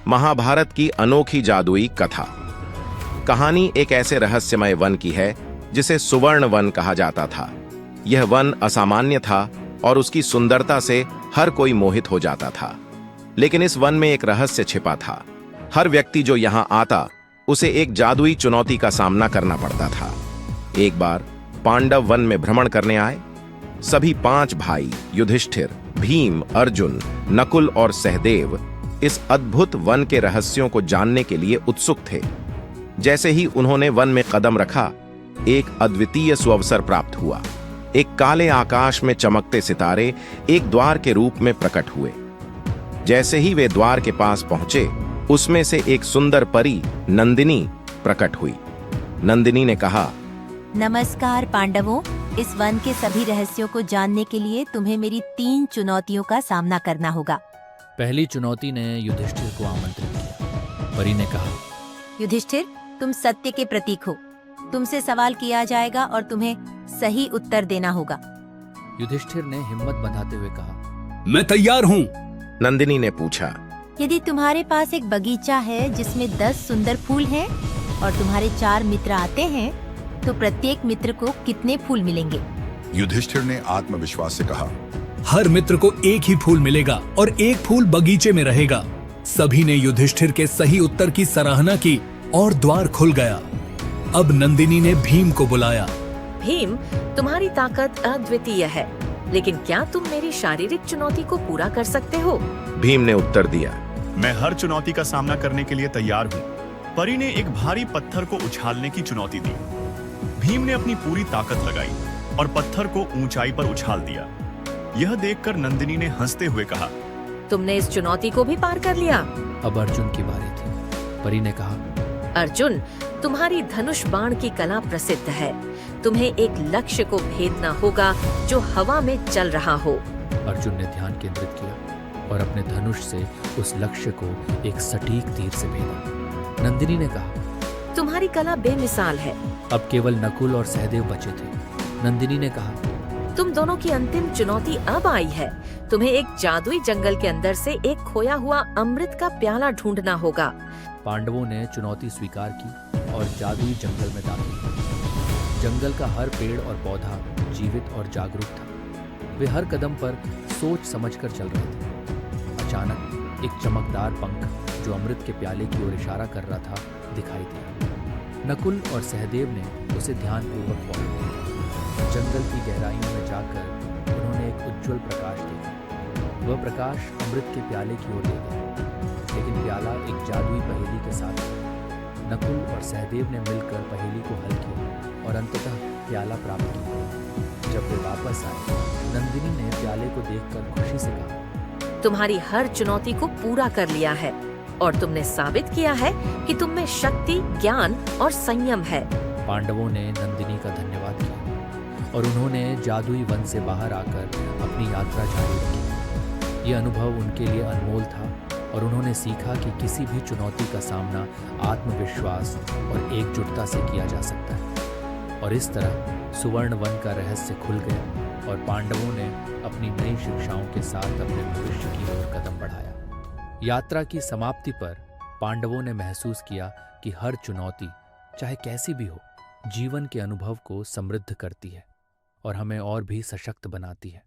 महाभारत की अनोखी जादुई कथा। कहानी एक ऐसे रहस्यमय वन की है जिसे सुवर्ण वन कहा जाता था। यह वन असामान्य था और उसकी सुंदरता से हर कोई मोहित हो जाता था। लेकिन इस वन में एक रहस्य छिपा था। हर व्यक्ति जो यहां आता उसे एक जादुई चुनौती का सामना करना पड़ता था। एक बार पांडव वन में भ्रमण करने आए। सभी 5 भाई युधिष्ठिर, भीम, अर्जुन, नकुल और सहदेव इस अद्भुत वन के रहस्यों को जानने के लिए उत्सुक थे। जैसे ही उन्होंने वन में कदम रखा, एक अद्वितीय सुअवसर प्राप्त हुआ। एक काले आकाश में चमकते सितारे एक द्वार के रूप में प्रकट हुए। जैसे ही वे द्वार के पास पहुंचे, उसमें से एक सुंदर परी नंदिनी प्रकट हुई। नंदिनी ने कहा, नमस्कार पांडवों, इस वन के सभी रहस्यों को जानने के लिए तुम्हें मेरी 3 चुनौतियों का सामना करना होगा। पहली चुनौती ने युधिष्ठिर को आमंत्रित किया। परी ने कहा, युधिष्ठिर, तुम सत्य के प्रतीक हो। तुमसे सवाल किया जाएगा और तुम्हें सही उत्तर देना होगा। युधिष्ठिर ने हिम्मत बंधाते हुए कहा, मैं तैयार हूँ। नंदिनी ने पूछा, यदि तुम्हारे पास एक बगीचा है जिसमें 10 सुंदर फूल हैं और तुम्हारे 4 मित्र आते हैं, तो प्रत्येक मित्र को कितने फूल मिलेंगे? युधिष्ठिर ने आत्मविश्वास से कहा, हर मित्र को एक ही फूल मिलेगा और एक फूल बगीचे में रहेगा। सभी ने युधिष्ठिर के सही उत्तर की सराहना की और द्वार खुल गया। अब नंदिनी ने भीम को बुलाया। भीम, तुम्हारी ताकत अद्वितीय है, लेकिन क्या तुम मेरी शारीरिक चुनौती को पूरा कर सकते हो? भीम ने उत्तर दिया, मैं हर चुनौती का सामना करने के लिए तैयार हूँ। परी ने एक भारी पत्थर को उछालने की चुनौती दी। भीम ने अपनी पूरी ताकत लगाई और पत्थर को ऊंचाई पर उछाल दिया। यह देखकर नंदिनी ने हंसते हुए कहा, तुमने इस चुनौती को भी पार कर लिया। अब अर्जुन की बारी थी। परी ने कहा, अर्जुन, तुम्हारी धनुष बाण की कला प्रसिद्ध है। तुम्हें एक लक्ष्य को भेदना होगा जो हवा में चल रहा हो। अर्जुन ने ध्यान केंद्रित किया और अपने धनुष से उस लक्ष्य को एक सटीक तीर से भेदा। नंदिनी ने कहा, तुम्हारी कला बेमिसाल है। अब केवल नकुल और सहदेव बचे थे। नंदिनी ने कहा, तुम दोनों की अंतिम चुनौती अब आई है। तुम्हें एक जादुई जंगल के अंदर से एक खोया हुआ अमृत का प्याला ढूंढना होगा। पांडवों ने चुनौती स्वीकार की और जादुई जंगल में दाखिल हुए। जंगल का हर पेड़ और पौधा जीवित और जागरूक था। वे हर कदम पर सोच समझकर चल रहे थे। अचानक एक चमकदार पंख जो अमृत के प्याले की ओर इशारा कर रहा था दिखाई दिया। नकुल और सहदेव ने उसे ध्यानपूर्वक फॉलो किया। जंगल की गहराइयों में जाकर उन्होंने एक उज्जवल प्रकाश देखा। वह प्रकाश अमृत के प्याले की ओर ले गया, लेकिन प्याला एक जादुई पहेली के साथ था। नकुल और सहदेव ने मिलकर पहेली को हल किया और अंततः प्याला प्राप्त किया। जब वे वापस आए, नंदिनी ने प्याले को देखकर खुशी से कहा, तुम्हारी हर चुनौती को पूरा कर लिया है और तुमने साबित किया है कि तुम में शक्ति, ज्ञान और संयम है। पांडवों ने नंदिनी का धन्यवाद किया और उन्होंने जादुई वन से बाहर आकर अपनी यात्रा जारी रखी। यह अनुभव उनके लिए अनमोल था और उन्होंने सीखा कि किसी भी चुनौती का सामना आत्मविश्वास और एकजुटता से किया जा सकता है। और इस तरह सुवर्ण वन का रहस्य खुल गया और पांडवों ने अपनी नई शिक्षाओं के साथ अपने भविष्य की ओर कदम बढ़ाया। यात्रा की समाप्ति पर पांडवों ने महसूस किया कि हर चुनौती, चाहे कैसी भी हो, जीवन के अनुभव को समृद्ध करती है और हमें और भी सशक्त बनाती है।